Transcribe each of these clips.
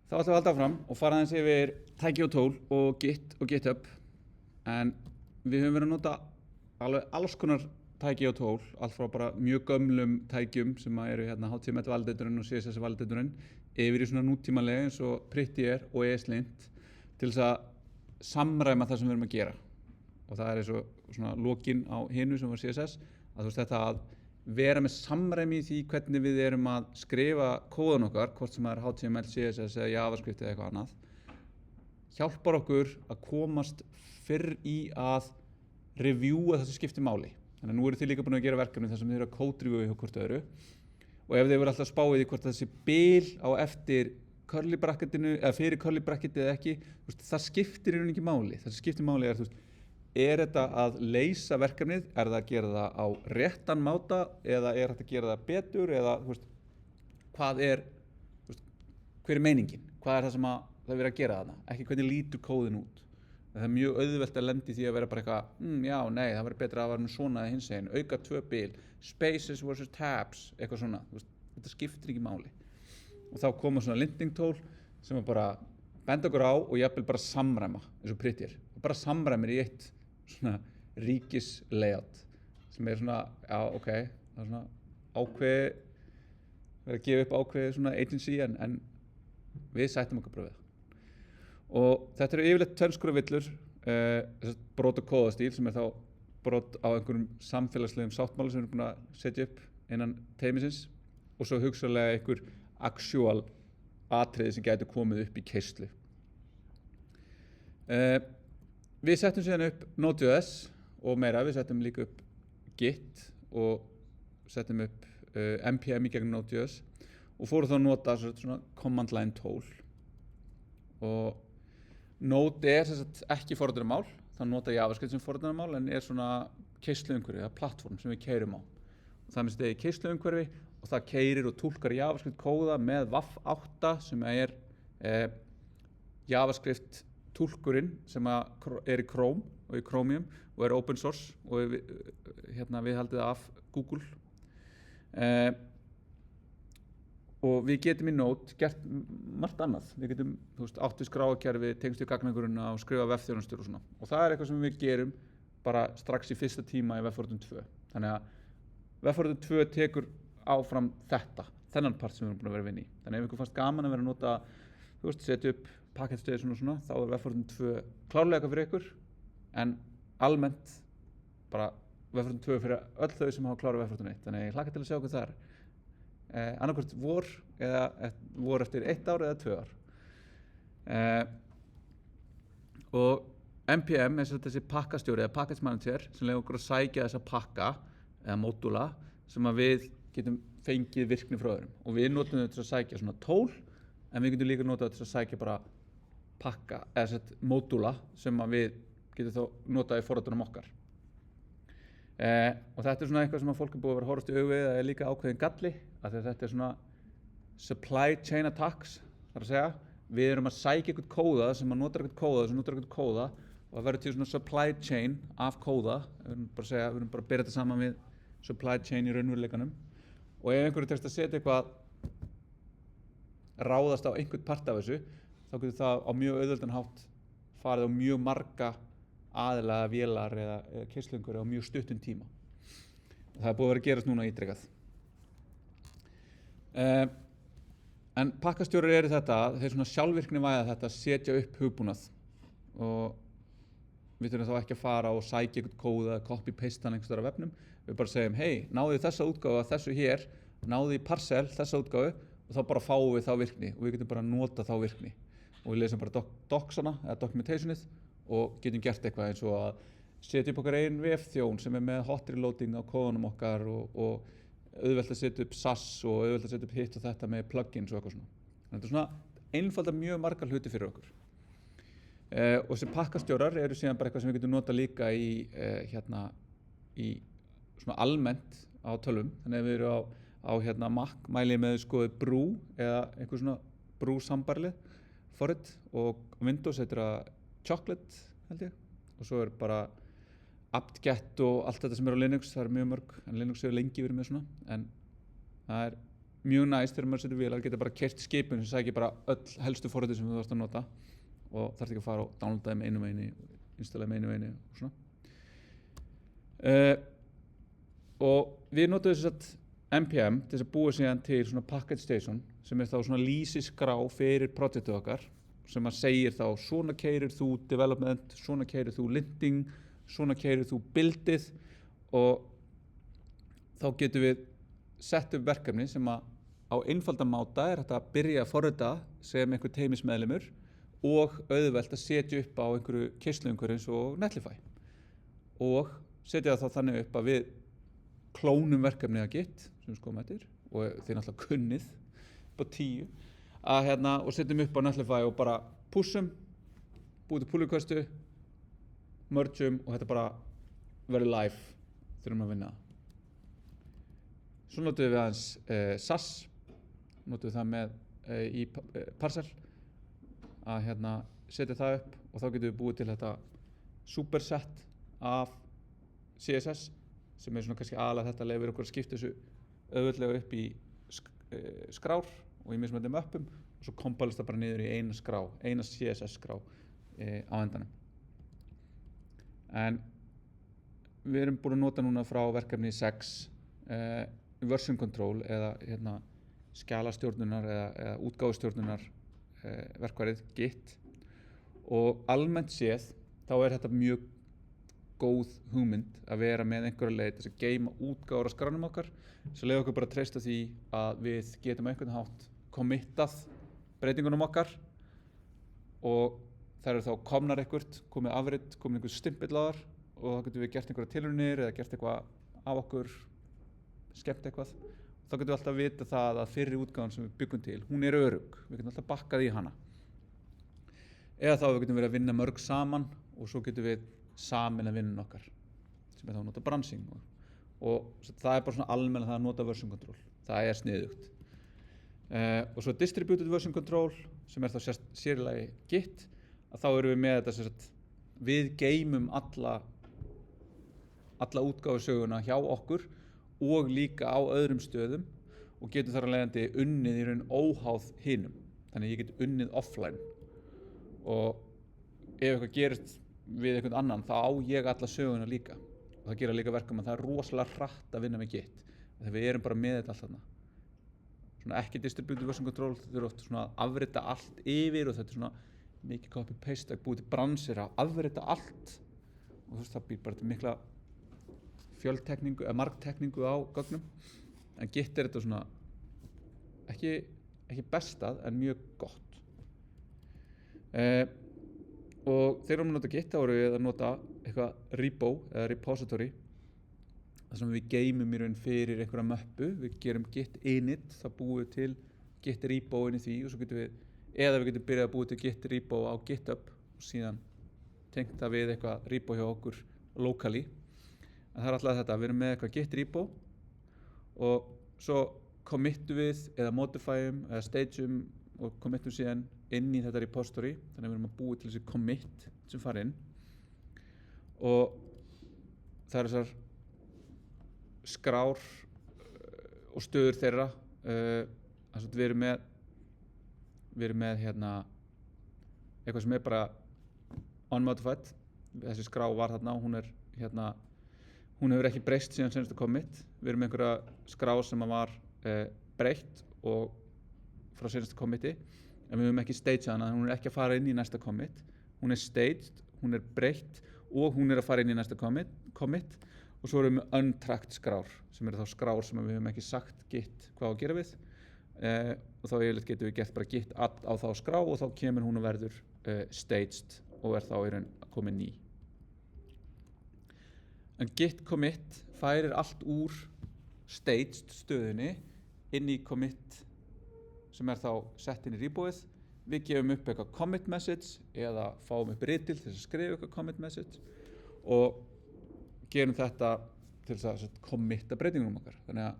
Þá ætlum við að halda áfram og fara aðeins yfir tæki og tól og Git og GitHub. En við höfum verið að nota alveg alls konar tæki og tól, allt frá bara mjög gömlum tækjum sem eru hérna HTML validatorinn og CSS validatorinn yfir í svona nútímalega eins og Prettier og ESLint til þess að samræma það sem við erum að gera. Og það eins og svona lokin á hinu sem var CSS, að þú veist þetta að vera með samræmi í því hvernig við erum að skrifa kóðan okkar, hvort sem er HTML, CSS eða JavaScript eða eitthvað annað, hjálpar okkur að komast fyrr í að reviewa það sem skiptir máli. Þannig að nú eru þið líka búin að gera verkefni þar sem þið eru að code-reviewa hjá hvort öðru og ef þið eru alltaf spáið í hvort þessi bil á eftir curly bracketinu eða fyrir curly bracketið eða ekki, það skiptir í rauninni ekki máli. Það sem skiptir máli er, er þetta að leysa verkefnið, er það að gera það á réttan máta eða er þetta að gera það betur eða hvað er, hver er meiningin, hvað er það sem það er verið að gera þarna, ekki hvernig lítur kóðin út. Það er mjög auðvelt að lenda í því að vera bara eitthvað, já, nei, það var betra að vera svona eða hins einn, auka 2 bil, spaces versus tabs, eitthvað svona, þetta skiptir ekki máli. Og þá koma svona linting tól sem bara benda okkur á og jafnvel bara samræma, eins og Prettier, og bara samræmir í eitt svona ríkis layout sem er svona, já, ok, það er svona ákveði, verið að gefa upp ákveði svona agency en við sættum okkur bara við það. Og þetta eru yfirleitt tvennskonar villur, brot og kóðastíl sem er þá brot á einhverjum samfélagslegum sáttmála sem við erum búin að setja upp innan teymisins og svo hugsanlega einhver actual atriði sem gætu komið upp í keyrslu. Við settum síðan upp Node.js og meira, við settum líka upp Git og settum upp npm í gegnum Node.js og fórum þá að nota svona command line tól. Og Node er ekki forritunarmál, það nota JavaScript sem forritunarmál en er svona keysluumhverfi eða plattform sem við keyrum á. Og það minnst í keysluumhverfi og það keyrir og túlkar JavaScript kóða með WAF8 sem er JavaScript túlkurinn sem er í Chrome og í Chromium og er open source og viðhaldið af Google. Og við getum í Node gert margt annað. Við getum átt við skráarkerfi, tengst við gagnagrunna og skrifa vefþjónustur og svona. Og það er eitthvað sem við gerum bara strax í fyrsta tíma í Webfortran 2. Þannig að Webfortran 2 tekur áfram þennan part sem við erum búin að vera að vinna í. Þannig að ef ykkur fannst gaman að vera að nota, setja upp pakketstöð og svona, þá er Webfortran 2 klárlega eitthvað fyrir ykkur, en almennt bara Webfortran 2 fyrir öll þau sem hafa klárað Webfortran 1. Þannig að ég hlakka til að sjá hvað það er. Annarkvort vor eða vor eftir 1 ár eða 2 ár. Og npm er þessi pakkastjóri eða package manager sem leyfir okkur að sækja þessa pakka eða módúla sem að við getum fengið virkni frá öðrum og við notum þau til að sækja svona tól en við getum líka notað til að sækja bara pakka eða módúla sem að við getum þá notað í forritunum okkar. Og þetta er svona eitthvað sem að fólk er búið að vera að horfast í augu við að er líka ákveðin galli af því að þetta er svona supply chain attacks, þar að segja við erum að sækja eitthvað kóða sem að notar eitthvað kóða og það verður til svona supply chain af kóða við erum bara að bera þetta saman við supply chain í raunveruleikanum og ef einhverju tekst að setja eitthvað ráðast á einhvern part af þessu þá getur það á mjög auðveldan hátt farið á mjög marga aðilega vélar eða keysluumhverfi á mjög stuttum tíma. Það er búið að vera að gerast núna ítrekað. En pakkastjórar eru þetta, þeir svona sjálfvirkni væða þetta að setja upp hugbúnað og við þurfum þá ekki að fara og sækja eitthvað kóða eða copy-paste hann einhvers staðar á vefnum. Við bara segjum, hey, náðu þið þessa útgáfu af þessu hér, náðu þið í parcel þessa útgáfu og þá bara fáum við þá virkni og við getum bara nota þá virkni. Og við lesum bara docsana eða documentationið og getum gert eitthvað eins og að setja upp okkar einn vefþjón sem er með hot reloading á kóðunum okkar og auðvelt að setja upp SAS og auðvelt að setja upp hitt og þetta með plugins og eitthvað svona. Þetta er svona einfalda mjög margar hluti fyrir okkur. Og þessi pakkastjórar eru síðan bara eitthvað sem við getum nota líka í svona almennt á tölvum. Þannig að við erum á Mac mælið með brew eða einhver svona brew sambarlið forrit og Windows heitir það chocolate held ég og svo er bara apt-get og allt þetta sem er á Linux, það er mjög mörg en Linux hefur lengi verið með svona en það er mjög næst þegar maður setur vélar, geta bara keyrt skipun sem sækir bara öll helstu forritun sem þú þarfst að nota og þarfst ekki að fara og downloada þeim einu veginn, installa þeim einu veginn og svona. Og við notum þess að NPM til þess að búa síðan til svona package station sem þá svona lýsiskrá fyrir projektið okkar sem að segir þá svona keyrir þú development, svona keyrir þú linting, svona keyrir þú buildið og þá getum við sett upp verkefni sem að á einfaldan máta hægt að byrja að forrita sem einhver teymismeðlimur og auðvelt að setja upp á einhverju keyrsluumhverfi eins og Netlify og setja það þá þannig upp að við klónum verkefnið að Git sem við skoðum eftir og þið náttúrulega kunnið upp á 10 að og setjum upp á Netlify og bara pushum, búið til pull requestu, mergeum og þetta bara verður live þurfum að vinna. Svo notum við aðeins SAS, notum við það með í Parcel að setja það upp og þá getum við búið til þetta superset af CSS sem svona kannski aðalega þetta leyfir okkur að skipta þessu auðveldlega upp í skrár og í mismunandi möppum og svo kompælist það bara niður í eina skrá, eina CSS skrá á endanum. En við erum búin að nota núna frá verkefni 6 version control eða skjalastjórnunar eða útgáfustjórnunar verkfærið Git og almennt séð þá þetta mjög góð hugmynd að vera með einhverja leið til að geyma útgáfur á skránum okkar sem leiði okkur bara að treysta því að við getum á einhvern hátt committað breytingunum okkar og þær eru þá komnar eitthvað, komið afrit, komið einhver stimpill á þar og þá getum við gert einhverja tilraunir eða gert eitthvað af okkur, skemmt eitthvað. Þá getum við alltaf að vita það að fyrri útgáfan sem við byggum til, hún er örugg, við getum alltaf bakkað í hana. Eða þá við getum verið að vinna mörg saman og svo getum við samin að vinna okkar sem þá að nota branching og það bara svona almenna það að nota version control, það sniðugt. Og svo distributed version control sem þá sérilagi Git að þá erum við með þetta sem sagt við geymum alla útgáfusöguna hjá okkur og líka á öðrum stöðum og getum þar að leiðandi unnið í raun óháð hinum. Þannig ég get unnið offline og ef eitthvað gerist við einhvern annan þá á ég alla söguna líka og það gera líka verkum að það rosalega hratt að vinna með Git þegar við erum bara með þetta allt þarna. Svona ekki distributed version control, þetta oft svona að afrita allt yfir og þetta svona mikið copy-paste að búið til bransir að afrita allt og það býr bara til mikla fjöldtekningu eða margtekningu á gögnum en Git þetta svona ekki bestað en mjög gott og þegar við nota Git þá erum við að nota eitthvað repo eða repository þar sem við geymum í raun fyrir einhverja möppu, við gerum Git init, þá búum við til Git repo inn í því og svo getum við getum byrjað að búið til Git repo á GitHub og síðan tengt það við eitthvað repo hjá okkur locally. En það alltaf þetta, við erum með eitthvað Git repo og svo committum við eða modifyum eða stageum og committum síðan inn í þetta repository þannig að við erum að búið til þessi commit sem fara inn og það þessar skrár og stöður þeirra við erum með eitthvað sem bara unmodified þessi skrá var þarna og hún hefur ekki breyst síðan senasta commit við erum með einhverja skrá sem var breytt og frá senasta commiti en við höfum ekki staged hana, hún ekki að fara inn í næsta commit hún staged, hún breytt og hún að fara inn í næsta commit og svo erum við untracked skrár sem þá skrár sem við höfum ekki sagt Git hvað að gera við og þá getum við gert bara Git add á þá skrá og þá kemur hún og verður staged og þá í raun að koma ný. En Git commit færir allt úr staged stöðunni inn í commit sem þá sett inn í repoið. Við gefum upp eitthvað commit message eða fáum upp ritil til að skrifa eitthvað commit message og gerum þetta til að committa breytingunum okkar. Þannig að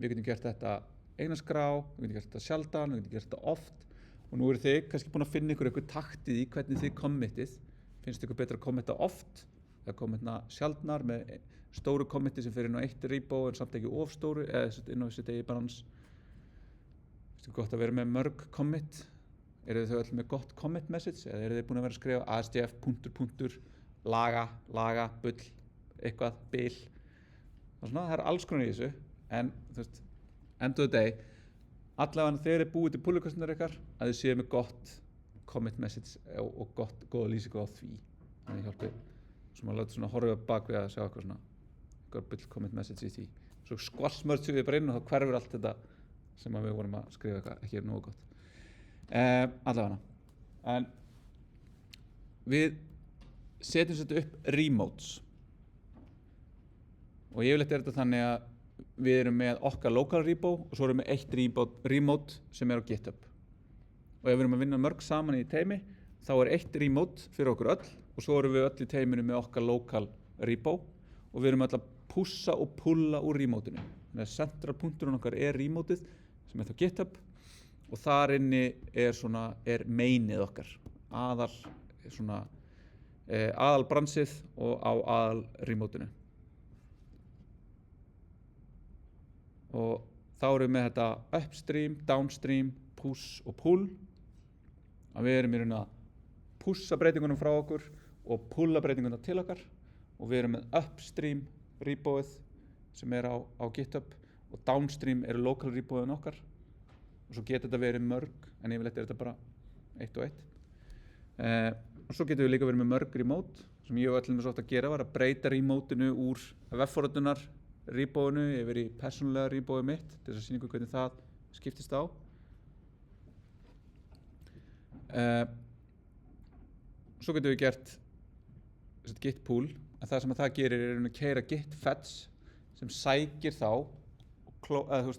við getum gert þetta eina skrá, við getum gert þetta sjaldan, við getum gert þetta oft og nú eru þið kannski búin að finna ykkur taktið í hvernig þið committið. Finnst ykkur betra að committa oft eða committa sjaldnar með stóru committi sem fer inn á eitt repo en samt ekki of stóru eða inn á sitt eigi branch Veistu gott að vera með mörg commit? Eru þau öll með gott commit message eða eru þið búin að vera að skrifa ASDF ... laga, bull, eitthvað, bil. Það er alls konar í þessu, en þú veist, end of the day, allavega þegar þið búið til pull requestunar ykkar, að þið séu með gott commit message og góða lýsingu á því. Þannig hjálpið, svo maður láta svona horfa bak við að sjá eitthvað bull commit message í því. Svo skvalsmördsum við bara inn og þá hverfur allt þetta sem við vorum að skrifa eitthvað, ekki nógu gott. Allavega, en við setjum þetta upp remotes og yfirleitt þetta þannig að við erum með okkar local repo og svo erum við eitt remote sem á GitHub og ef við erum að vinna mörg saman í teimi þá eitt remote fyrir okkur öll og svo erum við öll í teiminu með okkar local repo og við erum öll að pussa og pulla úr remoteinu þannig að central punkturinn okkar remoteið sem þá GitHub og þar inni er mainið okkar aðal bransið og á aðal remoteinu og þá erum við með þetta upstream, downstream, push og pull að við erum í raun að pussa breytingunum frá okkur og pulla breytingunum til okkar og við erum með upstream repoið sem á GitHub og downstream local repoiðin okkar og svo getur þetta verið mörg en yfirleitt þetta bara eitt og eitt og svo getum við líka verið með mörg remote sem ég og öllum svo oft að gera var að breyta remoteinu úr webforritunar repoinu yfir í persónulega repoið mitt til þess að sýna ykkur hvernig það skiptist á svo getum við gert git pull en það sem það gerir að keyra git fetch sem sækir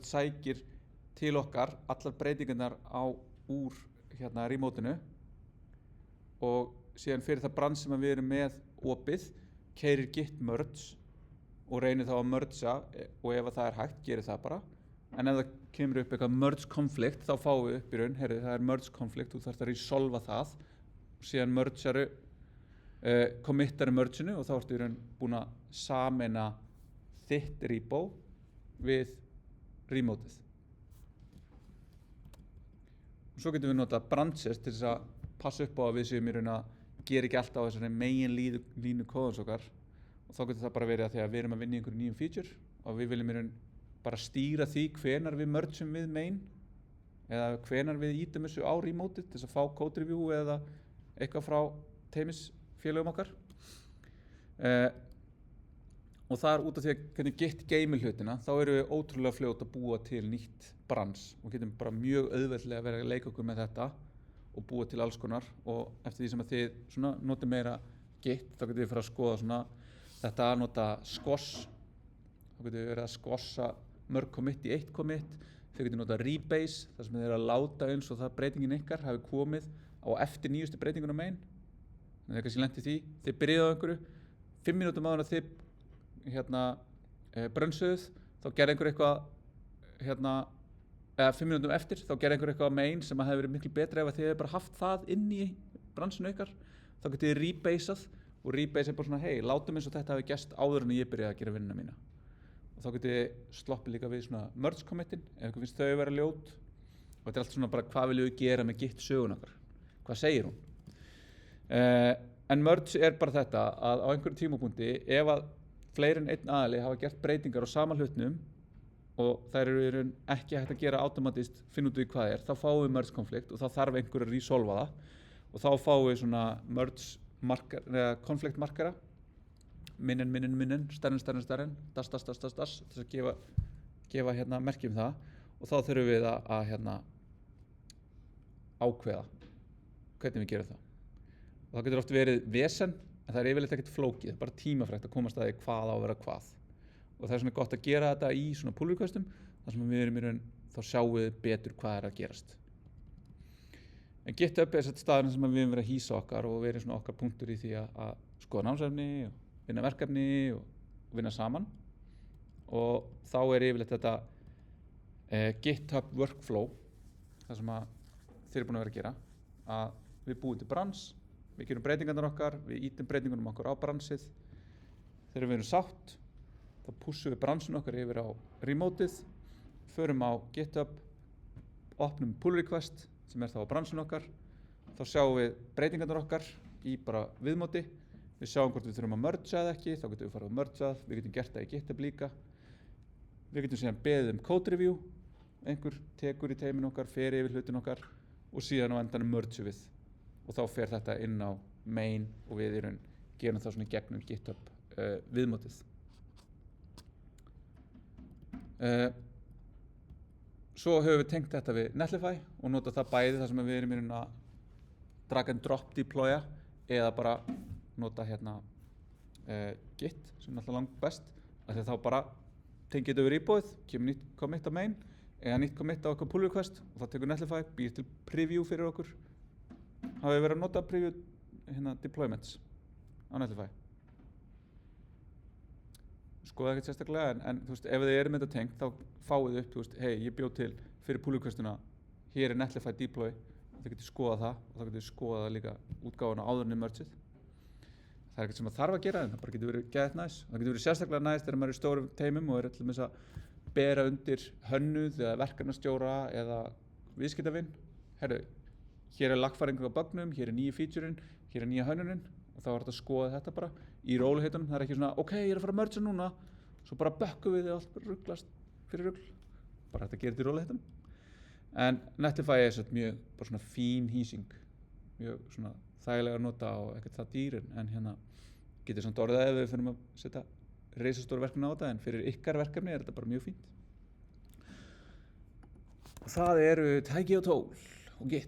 sækir til okkar allar breytingarnar úr remoteinu og síðan fyrir það brand sem við erum með opið keyrir git merge og reynir þá að mergea og ef það hægt, gerir það bara en ef það kemur upp eitthvað merge conflict þá fáum við upp í raun, það merge conflict þú þarft að resolva það og síðan mergearu committaru mergeinu og þá ertu í raun búin að sameina þitt repo við remoteið og svo getum við notað branches til þess að passa upp á að við séum í raun að gera ekki alltaf á þessari megin línu kóðans okkar og þá getur það bara verið að því að við erum að vinna í einhverju nýjum feature og við viljum í raun bara stýra því hvenar við mergeum við main eða hvenar við ítum þessu á remoteið til þess að fá code review eða eitthvað frá teymisfélögum okkar og það út af því að hvernig Git geymir hlutina þá erum við ótrúlega fljót að búa til nýtt brans og getum bara mjög auðveldlega að vera að leika okkur með þetta og búa til alls konar og eftir því sem að þið notið meira Git þá getum við fyrir að skoða þetta að nota squash þá getum við verið að squasha mörg commit í eitt commit þau getum notað rebase þar sem þið eru að láta eins og það breytingin ykkar hafi komið á eftir nýjustu breytingunum megin þannig að það kannski lent í því þið byrjaðu á einhverju 5 mínútum áður að þið brönsuðuð þá gerði einhver eitthvað eða 5 mínútum eftir þá gerði einhver eitthvað megin sem hefði verið miklu betra ef þið hefði bara haft það inn í bransinu ykkar þá getið þið rebaseað og rebase bara hei, látum eins og þetta hafi gerst áður en ég byrjaði að gera vinnuna mína og þá getið þið sloppið líka við merge commitin ef ykkur finnst þau vera ljót og þetta allt bara hvað viljum við gera með Git sögun okkar hvað segir hún en merge bara þetta að á einhverjum tímapunkti ef að fleiri en einn aðili hafa gert breytingar á sama hlutnum og þær eru ekki hægt að gera automatist finna út við hvað þá fáum við merge konflikt og þá þarf einhver að resolva það og þá fáum við merge konflikt markera minn, stærn das til að gefa merki það og þá þurfum við að ákveða hvernig við gerum það og það getur oft verið vesen en það er yfirleitt ekkert flókið, bara tímafrekt að komast að því hvað á að vera hvað og það er gott að gera þetta í pull requestum þar sem við erum í raun þá sjáum við betur hvað að gerast en GitHub staðurinn sem við höfum verið að hýsa okkar og verið okkar punktur í því að skoða námsefni og vinna verkefni og vinna saman og þá yfirleitt þetta GitHub workflow það sem þið eru búin að vera að gera að við búum til brans við gerum breytingarnar okkar, við ítum breytingunum okkar á bransið þegar við erum sátt þá pushum við bransinu okkar yfir á remoteið förum á GitHub opnum pull request sem þá á bransun okkar, þá sjáum við breytingarnar okkar í bara viðmóti, við sjáum hvort við þurfum að mergea eða ekki, þá getum við farið að mergeað, við getum gert það í GitHub líka, við getum síðan beðið code review, einhver tekur í teiminu okkar, fer yfir hlutin okkar og síðan á endanum mergeum við og þá fer þetta inn á main og við í raun gerum það svona í gegnum GitHub viðmótið. Svo höfum við tengt þetta við Netlify og nota það bæði þar sem við erum í raun að drag and drop deploya eða bara nota hérna Git sem alltaf langt best af því að þá bara tengið þetta yfir íbúið, kemur nýtt commit á main eða nýtt commit á okkur pull request og þá tekur Netlify, býr til preview fyrir okkur. Hafið verið að nota preview hérna deployments á Netlify? Skoða ekkert sérstaklega en þú veist, ef þið erum þetta tengt þá fáið upp, þú veist, hei, ég bjóð til fyrir pull requestuna, hér er Netlify deploy og þið getur skoðað það og þá getur við skoðað líka útgáfuna áður en mergeið. Það er ekkert sem að þarf að gera en það bara getur verið geðvægt næs. Það getur verið sérstaklega næs þegar maður er í stórum teimum og er til dæmis að bera undir hönnuð eða verkefnastjóra eða viðskiptavin. Herru, hér er lagfæring á bugnum, hér er nýju featureinn, hér er nýja hönnunin og þá er þetta að skoða þetta bara í róluheitunum. Það er ekki svona, ok, ég er að fara að mergea núna, svo bara bökkum við og allt bara rugglast fyrir rugl. Bara þetta gerir þetta í róluheitunum. En Netlify er mjög bara svona fín hýsing, mjög svona þægilega að nota og ekkert það dýr en hérna getur samt orðið ef við finnum að setja risastóra verkefni á þetta en fyrir ykkar verkefni er þetta bara mjög fínt. Og það eru tæki og tól og Git.